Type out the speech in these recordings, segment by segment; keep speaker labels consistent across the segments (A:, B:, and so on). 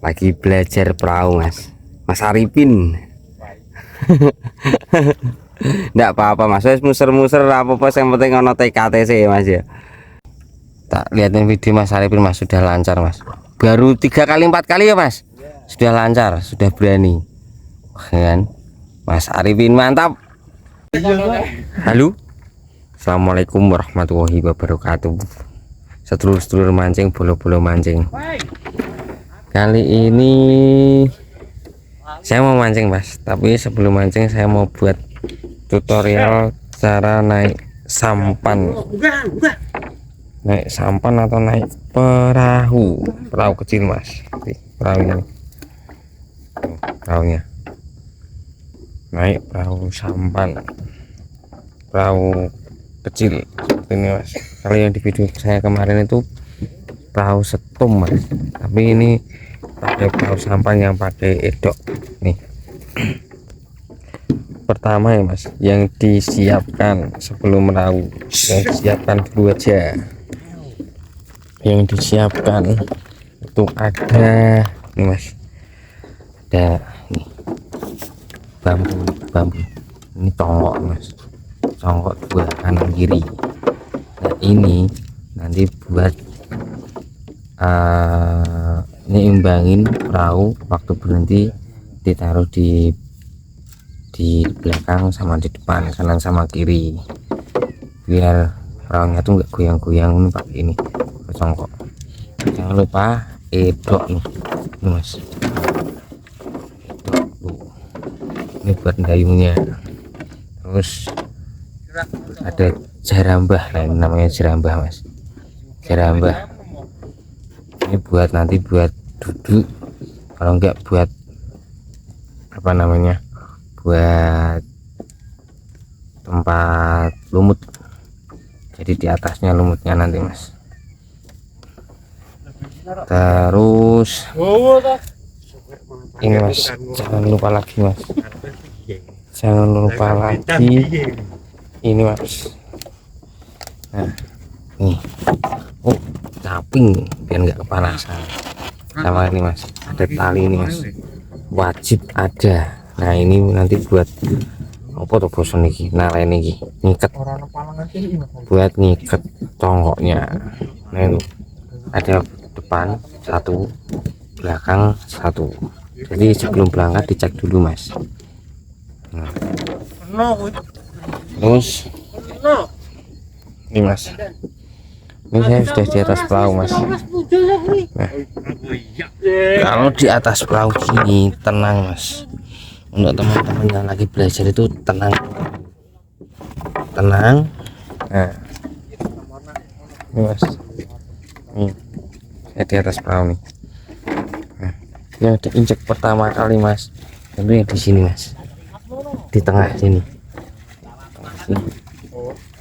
A: lagi belajar perahu Mas Arifin. Nggak apa-apa Mas, wes muser-muser apa-apa, yang penting ono TKTC ya Mas ya. Tak lihatin video Mas Arifin Mas, sudah lancar Mas, baru 3 kali 4 kali ya Mas, sudah lancar, sudah berani kan Mas Arifin, mantap. Halo, assalamualaikum warahmatullahi wabarakatuh, sedulur-sedulur mancing, bolo-bolo mancing. Kali ini saya mau mancing Mas, tapi sebelum mancing saya mau buat tutorial cara naik sampan. Naik sampan atau naik perahu kecil Mas. Perahunya, perahunya naik perahu sampan, perahu kecil seperti ini Mas. Kalau yang di video saya kemarin itu perahu setum Mas, tapi ini pakai perahu sampan yang pakai edok nih. Pertama ya Mas, yang disiapkan sebelum merahu, yang disiapkan dulu aja. Yang disiapkan itu ada nih Mas, ada nih bambu ini, congkok Mas, congkok 2 kanan kiri. Nah ini nanti buat ini imbangin perahu waktu berhenti, ditaruh di belakang sama di depan, kanan sama kiri, biar perahunya tuh nggak goyang-goyang. Ini pakai ini congkok. Jangan lupa edok nih Mas, edok tuh, ini buat dayungnya. Terus ada jerambah, nah ini namanya jerambah Mas, jerambah ini buat nanti buat duduk, kalau enggak buat apa namanya, buat tempat lumut, jadi di atasnya lumutnya nanti Mas. Terus ini Mas, jangan lupa lagi Mas, jangan lupa lagi ini Mas. Nah nih, oh caping biar nggak kepanasan. Sama ini Mas, ada tali ini Mas, wajib ada. Nah ini nanti buat apa tuh bosan nih, nah ini ngiket, buat ngiket congkoknya. Nah itu ada depan 1, belakang 1, jadi sebelum berangkat dicek dulu Mas. Nah, terus ini Mas, ini saya sudah di atas perahu Mas. Nah, kalau di atas perahu gini tenang Mas, untuk teman-teman yang lagi belajar itu tenang. Nah ini Mas, nih saya di atas perahu nih. Nah, yang diinjek pertama kali Mas, itu yang di sini Mas, di tengah sini.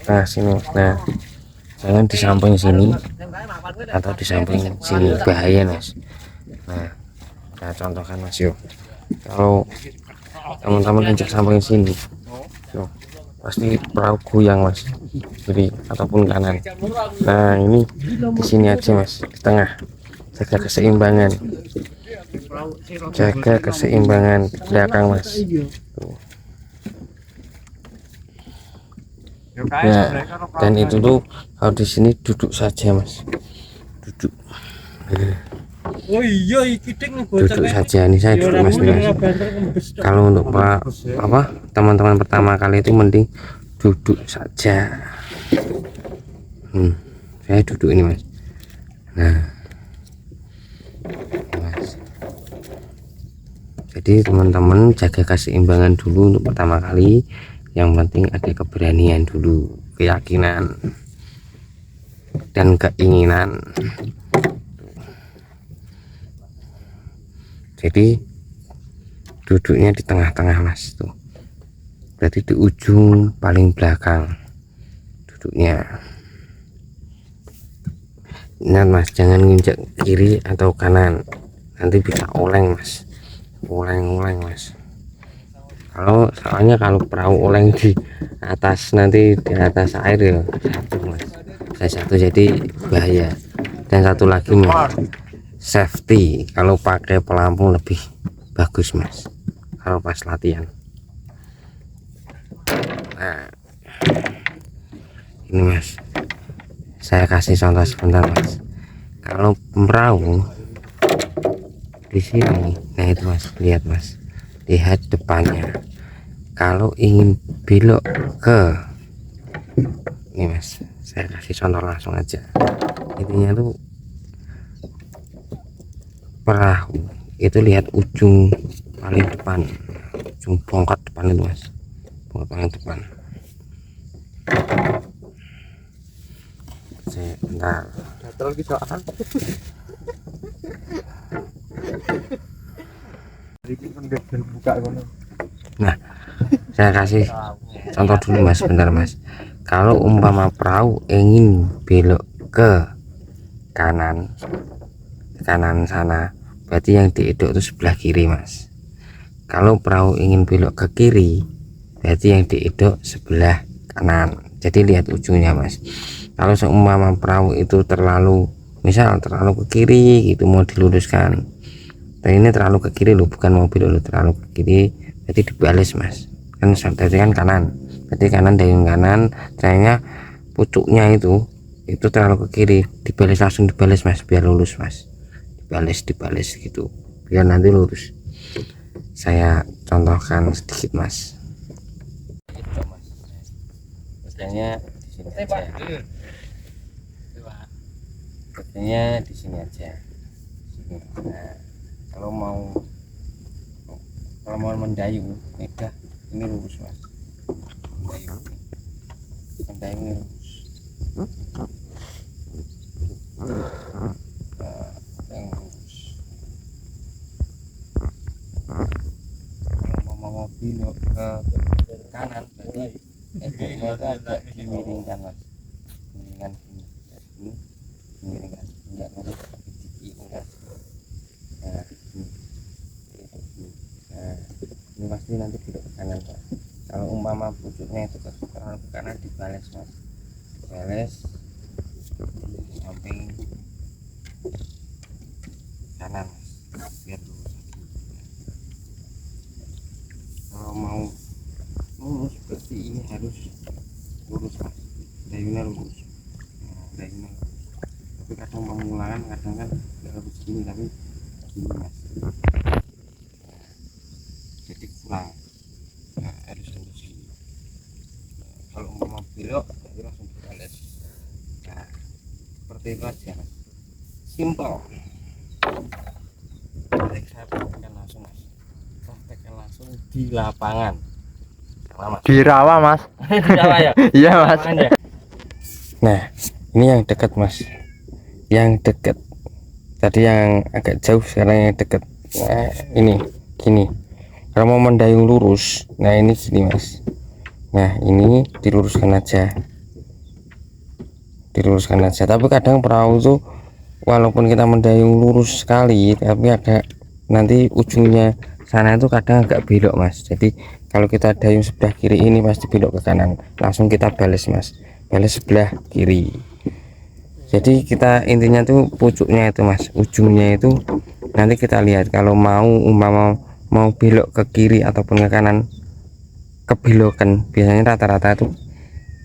A: Nah sini Mas. Nah jangan di samping sini atau di samping sini, bahaya Mas. Nah saya contohkan Mas, yuk kalau teman-teman injek samping sini yuk, pasti perahu goyang Mas, kiri ataupun kanan. Nah ini di sini aja Mas, di tengah, jaga keseimbangan, jaga keseimbangan di belakang Mas. Tuh. Nah dan itu tuh kalau di sini duduk saja Mas, duduk.
B: Oh iya,
A: Duduk saja nih, saya duduk Mas nih Mas. Kalau untuk teman-teman pertama kali itu mending duduk saja. Saya duduk ini Mas. Nah Mas, jadi teman-teman jaga keseimbangan dulu untuk pertama kali. Yang penting ada keberanian dulu, keyakinan dan keinginan. Jadi duduknya di tengah-tengah Mas, tuh berarti di ujung paling belakang duduknya. Ingat Mas, jangan nginjak kiri atau kanan, nanti bisa oleng Mas, oleng Mas. Soalnya kalau perahu oleng di atas, nanti di atas air ya jatuh Mas, saya jatuh, jadi bahaya. Dan satu lagi Mas, safety. Kalau pakai pelampung lebih bagus mas kalau pas latihan. Nah ini mas, saya kasih contoh sebentar mas. Kalau perahu di sini, nah itu mas, lihat mas, lihat depannya. Kalau ingin belok ke ini mas, saya kasih contoh langsung aja. Intinya tuh perahu itu lihat ujung paling depan, ujung bongkat depan itu mas, bongkat paling depan. Sebentar. Nah, saya kasih contoh dulu mas, sebentar mas. Kalau umpama perahu ingin belok ke kanan sana, berarti yang diedok itu sebelah kiri mas. Kalau perahu ingin belok ke kiri, berarti yang diedok sebelah kanan. Jadi lihat ujungnya mas. Kalau seumpama perahu itu terlalu ke kiri gitu, mau diluruskan, dan ini terlalu ke kiri loh, bukan mau belok loh, terlalu ke kiri, berarti dibales mas. Kan tadi kan kanan, berarti kanan dayung kanan, ternyata pucuknya itu terlalu ke kiri, dibales, langsung dibales mas, biar lurus mas. Dibales gitu, biar nanti lurus. Saya contohkan sedikit mas. Biasanya di sini aja. Biasanya di sini aja. Nah, kalau mau mendayung, udah ini lurus mas. Mendayung ini lurus. Yang lurus. Kalau mau belok ke kanan, berarti itu agak dimiringkan mas, miringkan ini, miringkan, enggak lurus tapi diiringkan. Nah ini pasti nanti belok ke kanan pak. Kalau umpama pucuknya itu terlalu ke kanan, dibales mas, dibales di samping kanan mas, biar lurus lagi. Kalau mau lurus berarti ini harus lurus mas, dayungnya lurus. Nah, dayungnya lurus. Tapi kadang pengulangan kadang kan nggak harus gini, tapi gini mas. Nah, jadi kurang. Nah, harus gini. Nah, kalau mau belok jadi langsung dibales. Nah seperti itu aja mas, simple. Saya praktekkan langsung mas, praktekkan langsung di lapangan.
C: Di rawa mas.
A: Di rawa ya?
C: Iya mas.
A: Ya? Nah ini yang dekat mas, yang dekat tadi yang agak jauh, sekarang yang dekat. Nah ini gini, kalau mau mendayung lurus, nah ini gini mas. Nah ini diluruskan aja, tapi kadang perahu tuh walaupun kita mendayung lurus sekali, tapi ada nanti ujungnya sana itu kadang agak belok mas. Jadi kalau kita dayung sebelah kiri, ini pasti belok ke kanan, langsung kita bales mas, bales sebelah kiri. Jadi kita intinya tuh pucuknya itu mas, ujungnya itu nanti kita lihat. Kalau mau belok ke kiri ataupun ke kanan, kebelokan biasanya rata-rata itu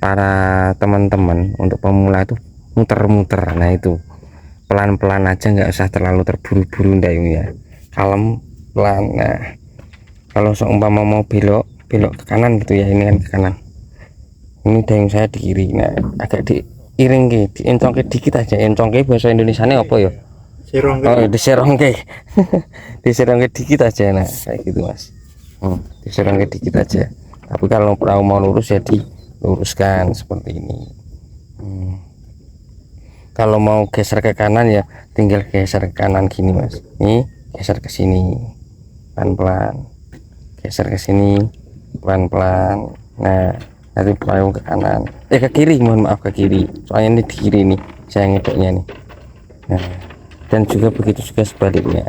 A: para teman-teman untuk pemula itu muter-muter. Nah itu pelan-pelan aja, nggak usah terlalu terburu-buru dayungnya, kalem pelan. Nah kalau seumpama mau belok ke kanan gitu ya, ini kan ke kanan, ini dayung saya di kiri. Nah agak diiring diencongke dikit aja. Encongke bahasa Indonesia ini apa ya? Oh diserongke. Diserongke dikit aja. Nah kayak gitu mas, diserongke dikit aja. Tapi kalau perahu mau lurus ya diluruskan seperti ini. Kalau mau geser ke kanan ya tinggal geser ke kanan gini mas, ini geser ke sini pelan-pelan, geser ke sini pelan-pelan. Nah nanti perahu ke kanan, ke kiri, mohon maaf, ke kiri, soalnya ini di kiri nih saya ngedoknya nih. Nah dan juga begitu juga sebaliknya.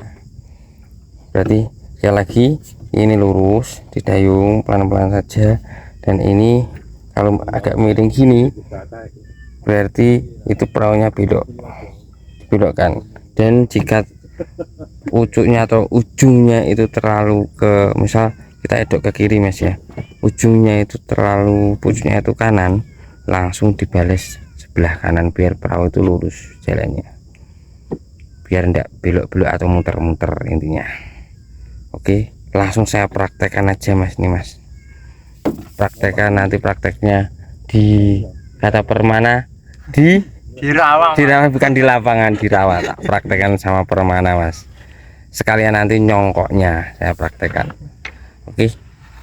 A: Berarti sekali lagi ini lurus, didayung pelan-pelan saja. Dan ini kalau agak miring gini berarti itu perahunya belokkan. Dan jika pucuknya atau ujungnya itu terlalu ke, misal kita edok ke kiri mas ya, ujungnya itu terlalu, pucuknya itu kanan, langsung dibales sebelah kanan biar perahu itu lurus jalannya, biar enggak belok-belok atau muter-muter intinya. Oke, langsung saya praktekkan aja mas. Nih mas, praktekkan, nanti prakteknya di kata permana, di
C: Rawa.
A: di rawa, bukan di lapangan, di rawa. Tak praktekkan sama permana mas, sekalian nanti nyongkoknya saya praktekkan. Oke,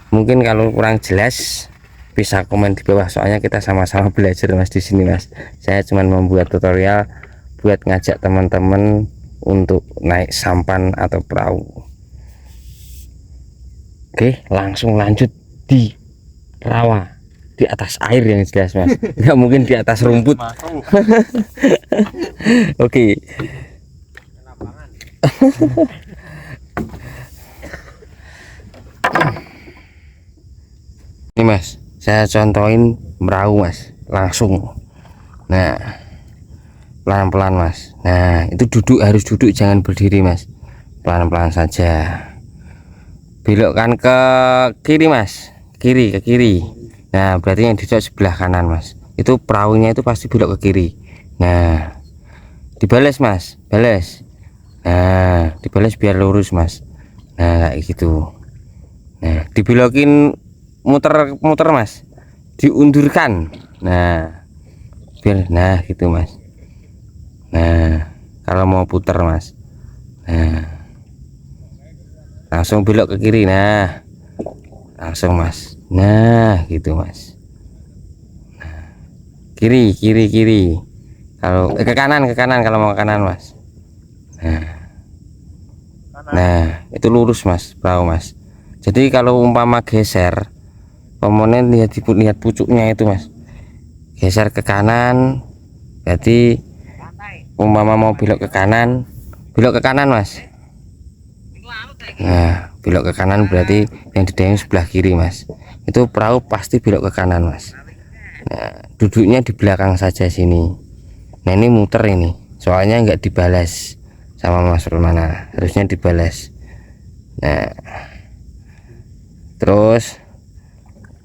A: mungkin kalau kurang jelas bisa komen di bawah, soalnya kita sama-sama belajar mas di sini mas. Saya cuma membuat tutorial buat ngajak teman-teman untuk naik sampan atau perahu. Oke, langsung lanjut di rawa, di atas air yang jelas mas, nggak mungkin di atas rumput. Oke. Ini mas, saya contohin perahu mas, langsung. Nah, pelan-pelan mas. Nah, itu duduk, harus duduk, jangan berdiri mas, pelan-pelan saja. Belokkan ke kiri mas, kiri, ke kiri. Nah, berarti yang duduk sebelah kanan mas, itu perahunya itu pasti belok ke kiri. Nah, dibales mas, bales. Nah, dibales biar lurus mas. Nah, kayak gitu. Nah, dibelokin muter-muter mas, diundurkan. Nah, biar, nah gitu mas. Nah, kalau mau putar mas, nah langsung belok ke kiri. Nah, langsung mas. Nah gitu mas. Nah, kiri, kiri, kiri. Kalau ke kanan, ke kanan kalau mau ke kanan mas. Nah itu lurus mas, perahu mas. Jadi kalau umpama geser, komponen lihat pucuknya itu mas, geser ke kanan, berarti umpama mau belok ke kanan, belok ke kanan mas. Nah, belok ke kanan berarti yang didayung sebelah kiri mas, itu perahu pasti belok ke kanan mas. Nah, duduknya di belakang saja sini. Nah, ini muter ini, soalnya nggak dibalas sama mas Permana, harusnya dibalas. Nah, terus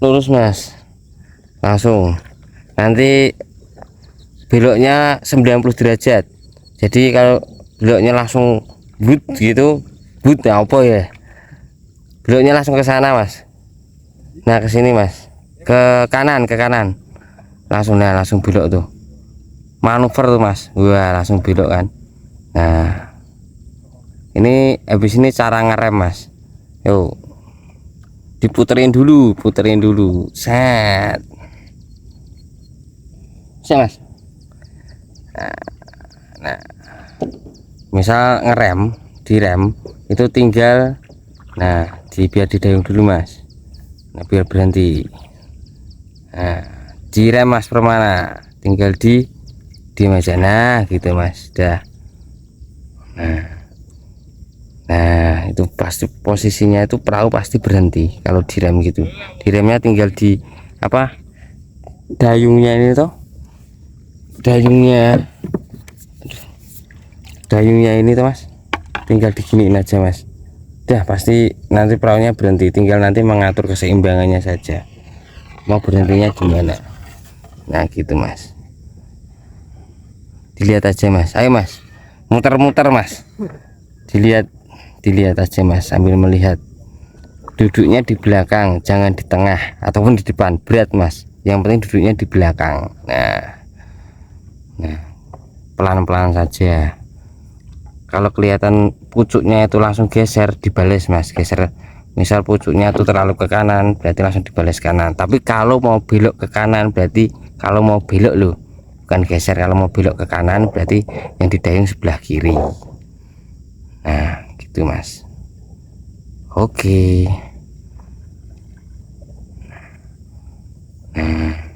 A: lurus mas, langsung. Nanti beloknya 90 derajat, jadi kalau beloknya langsung but gitu, but apa ya, beloknya langsung ke sana mas. Nah ke sini mas, ke kanan, ke kanan langsung. Nah langsung belok tuh, manuver tuh mas. Wah langsung belok kan. Nah ini habis ini cara ngerem mas. Yuk diputerin dulu, puterin dulu, set mas. Nah, misal ngerem, direm itu tinggal, nah biar didayung dulu mas. Nah biar berhenti. Nah direm mas Permana, tinggal di meja. Nah gitu mas, dah. Nah itu pasti posisinya itu perahu pasti berhenti kalau direm gitu. Diremnya tinggal di apa, dayungnya ini toh, dayungnya ini tuh mas, tinggal diginiin aja mas, dah pasti nanti perahunya berhenti. Tinggal nanti mengatur keseimbangannya saja, mau berhentinya gimana. Nah gitu mas, dilihat aja mas. Ayo mas, muter-muter mas, dilihat aja mas sambil melihat. Duduknya di belakang, jangan di tengah ataupun di depan, berat mas. Yang penting duduknya di belakang. Nah pelan-pelan saja. Kalau kelihatan pucuknya itu langsung geser, dibales mas, geser. Misal pucuknya itu terlalu ke kanan, berarti langsung dibales kanan. Tapi kalau mau belok ke kanan, berarti kalau mau belok loh, bukan geser. Kalau mau belok ke kanan berarti yang didayung sebelah kiri. Nah gitu mas. Oke. Nah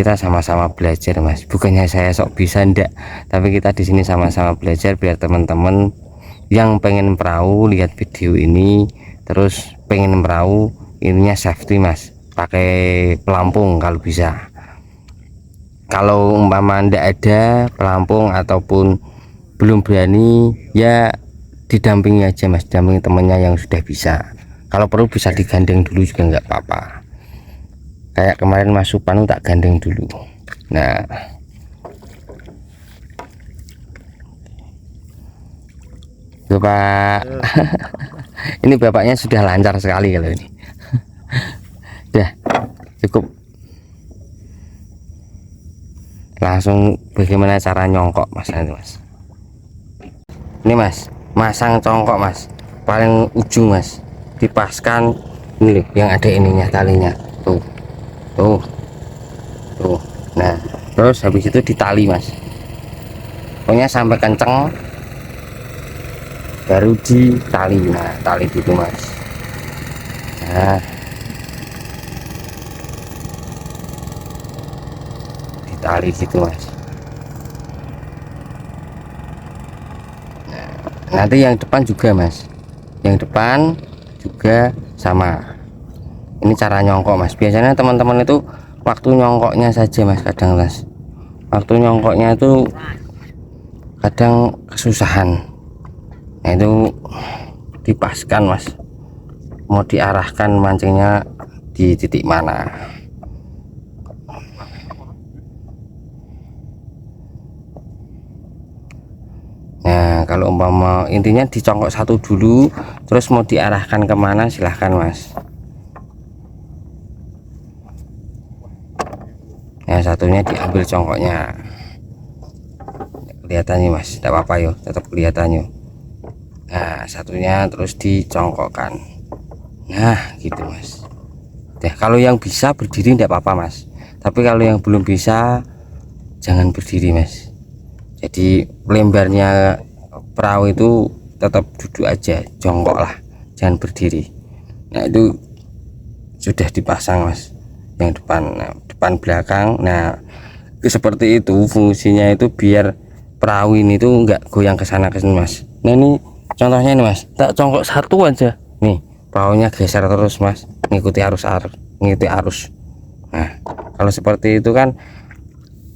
A: kita sama-sama belajar mas, bukannya saya sok bisa, ndak, tapi kita di sini sama-sama belajar biar teman-teman yang pengen perahu lihat video ini terus pengen perahu ininya safety mas, pakai pelampung kalau bisa. kalau umpama ndak ada pelampung ataupun belum berani, ya didampingi aja mas, dampingi temennya yang sudah bisa. Kalau perlu bisa digandeng dulu juga nggak apa-apa, kayak kemarin Mas Supan tak gandeng dulu. Nah itu Pak. Ini bapaknya sudah lancar sekali kalau ini. Udah cukup. Langsung bagaimana cara nyongkok mas nanti mas. Ini mas, masang congkok mas, paling ujung mas, dipaskan ini yang ada ininya talinya tuh tuh tuh. Nah terus habis itu ditali mas, pokoknya sampai kenceng baru ditali. Nah tali gitu mas. Nah ditali gitu mas. Nah, nanti yang depan juga mas, yang depan juga sama. Ini cara nyongkok mas, biasanya teman-teman itu waktu nyongkoknya saja mas, kadang mas waktu nyongkoknya itu kadang kesusahan. Nah itu dipaskan mas, mau diarahkan mancingnya di titik mana. Nah kalau umpama intinya dicongkok satu dulu, terus mau diarahkan kemana silahkan mas. Nah satunya diambil congkoknya, kelihatannya mas, tidak apa-apa yo, tetap kelihatannya. Nah satunya terus dicongkokkan. Nah gitu mas. Nah, kalau yang bisa berdiri tidak apa-apa mas, tapi kalau yang belum bisa jangan berdiri mas. Jadi lebarnya perahu itu tetap duduk aja, jongkok lah, jangan berdiri. Nah itu sudah dipasang mas, yang depan. Nah, depan belakang. Nah seperti itu fungsinya, itu biar perahu ini tuh enggak goyang ke sana ke sini mas. Nah ini contohnya ini mas, tak congkok satu aja nih, perahunya geser terus mas, ngikuti arus, ngikuti arus. Nah kalau seperti itu kan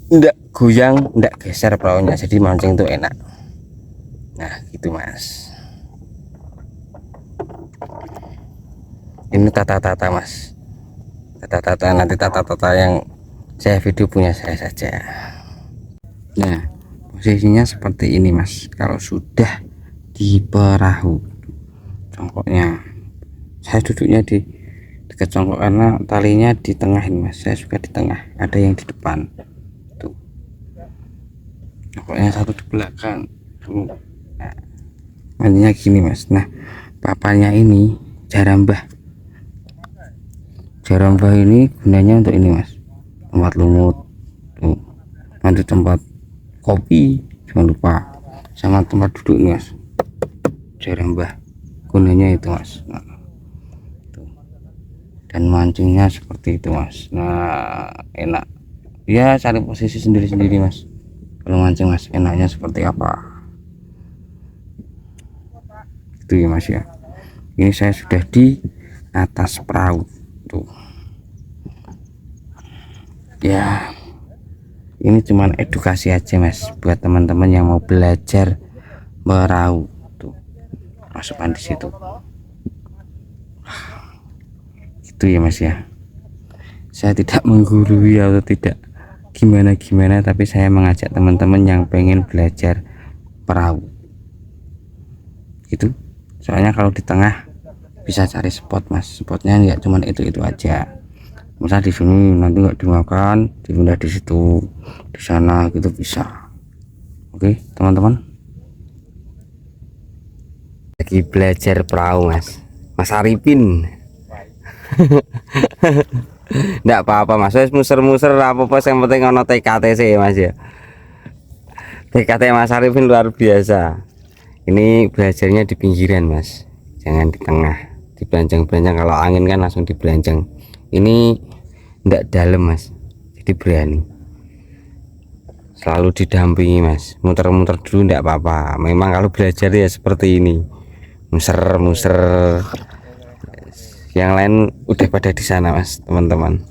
A: enggak goyang, enggak geser perahunya, jadi mancing tuh enak. Nah gitu mas. Ini tata-tata mas, tata-tata, nanti tata-tata yang saya video punya saya saja. Nah posisinya seperti ini mas, kalau sudah di perahu congkoknya, saya duduknya di dekat congkok karena talinya di tengah ini mas, saya suka di tengah, ada yang di depan tuh, congkoknya satu di belakang tuh. Nah, mancingnya gini mas. Nah papannya ini jarambah. Jarambah ini gunanya untuk ini mas, tempat lumut tuh, nanti tempat kopi jangan lupa, sama tempat duduk nih mas. Jarambah gunanya itu mas. Nah, tuh. Dan mancingnya seperti itu mas. Nah enak ya, cari posisi sendiri-sendiri mas kalau mancing mas, enaknya seperti apa itu ya mas ya. Ini saya sudah di atas perahu tuh ya. Ini cuman edukasi aja mas, buat teman-teman yang mau belajar perahu tuh, masukkan di situ itu ya mas ya. Saya tidak menggurui atau tidak gimana-gimana, tapi saya mengajak teman-teman yang pengen belajar perahu gitu. Soalnya kalau di tengah bisa cari spot mas, spotnya nggak cuman itu aja. Misal di sini nanti nggak dimakan, dipindah di situ, di sana gitu bisa. Oke teman-teman, lagi belajar perahu mas, Mas Arifin. Nggak apa-apa mas, muser-muser apa-apa, yang penting ono TKT sih mas ya. TKT Mas Arifin luar biasa. Ini belajarnya di pinggiran mas, jangan di tengah, di belanjang-belanjang. Kalau angin kan langsung di belanjang. Ini ndak dalam mas, jadi berani. Selalu didampingi mas, muter-muter dulu ndak apa-apa. Memang kalau belajar ya seperti ini, muser-muser. Yang lain udah pada di sana mas teman-teman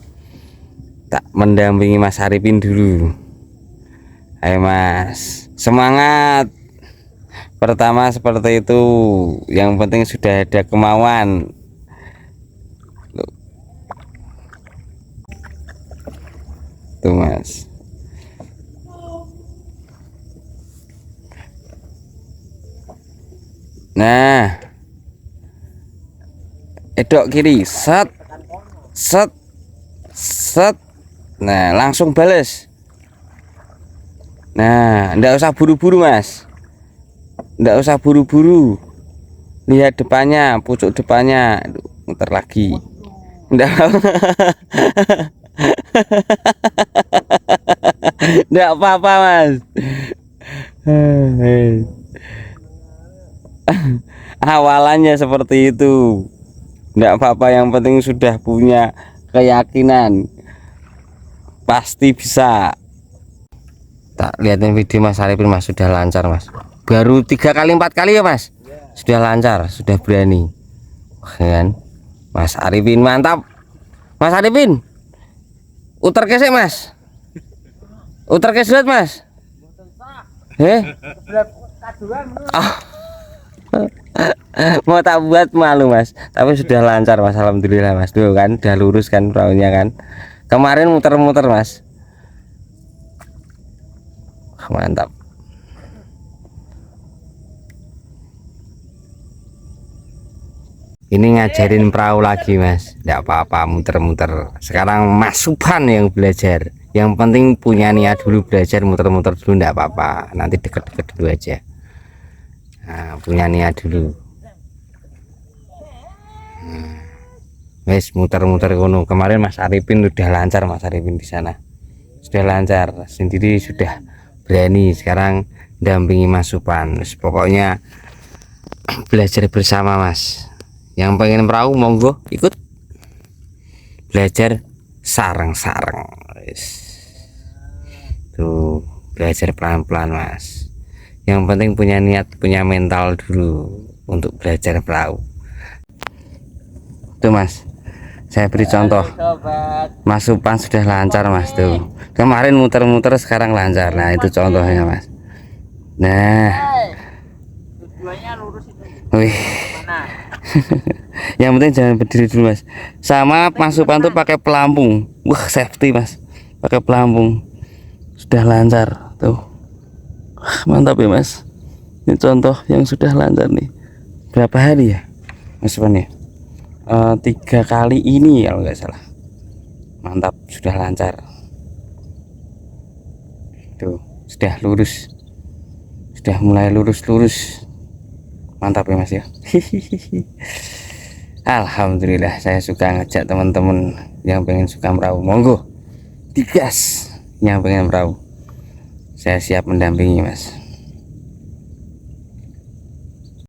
A: tak mendampingi Mas Arifin dulu. Ayo Mas, semangat. Pertama seperti itu, yang penting sudah ada kemauan. Tuh Mas. Nah, edok kiri, set set set. Nah, langsung bales. Nah, ndak usah buru-buru Mas, ndak usah buru-buru, lihat depannya, pucuk depannya. Aduh, muter lagi, ndak ndak apa-apa Mas. Awalannya seperti itu, ndak apa-apa, yang penting sudah punya keyakinan pasti bisa. Tak lihatin video Mas Arifin Mas, sudah lancar Mas, baru 3 kali 4 kali ya Mas, sudah lancar, sudah berani. Kan Mas Arifin mantap. Mas Arifin uter kesek Mas, uter keslet Mas. Mau tak buat malu Mas, tapi sudah lancar Mas, alhamdulillah Mas. Tuh kan udah lurus kan perahunya kan, kemarin muter-muter Mas. Mantap. Ini ngajarin perahu lagi Mas, tidak apa-apa muter-muter. Sekarang Mas Supan yang belajar, yang penting punya niat dulu, belajar muter-muter dulu, tidak apa-apa, nanti deket-deket dulu aja. Nah, punya niat dulu. Wes muter-muter kono. Kemarin Mas Arifin udah lancar, Mas Arifin di sana sudah lancar sendiri, sudah berani. Sekarang dampingi Mas Supan. Pokoknya belajar bersama Mas. Yang pengen perahu monggo ikut belajar sareng-sareng. Tuh belajar pelan-pelan Mas. Yang penting punya niat, punya mental dulu untuk belajar perahu. Tuh Mas, saya beri contoh. Mas Supan sudah lancar Mas, tuh kemarin muter-muter sekarang lancar. Nah itu contohnya Mas. Nah tujuannya lurus itu. Wih. Yang penting jangan berdiri dulu Mas. Sama Mas Supan tuh pakai pelampung. Wah safety Mas, pakai pelampung. Sudah lancar tuh. Wah, mantap ya Mas. Ini contoh yang sudah lancar nih. Berapa hari ya Mas Supan ya? 3 kali ini kalau nggak salah. Mantap, sudah lancar. Tuh sudah lurus, sudah mulai lurus. Mantap ya Mas ya. Alhamdulillah, saya suka ngajak teman-teman yang pengen suka perahu, monggo digas. Yang pengen perahu saya siap mendampingi Mas.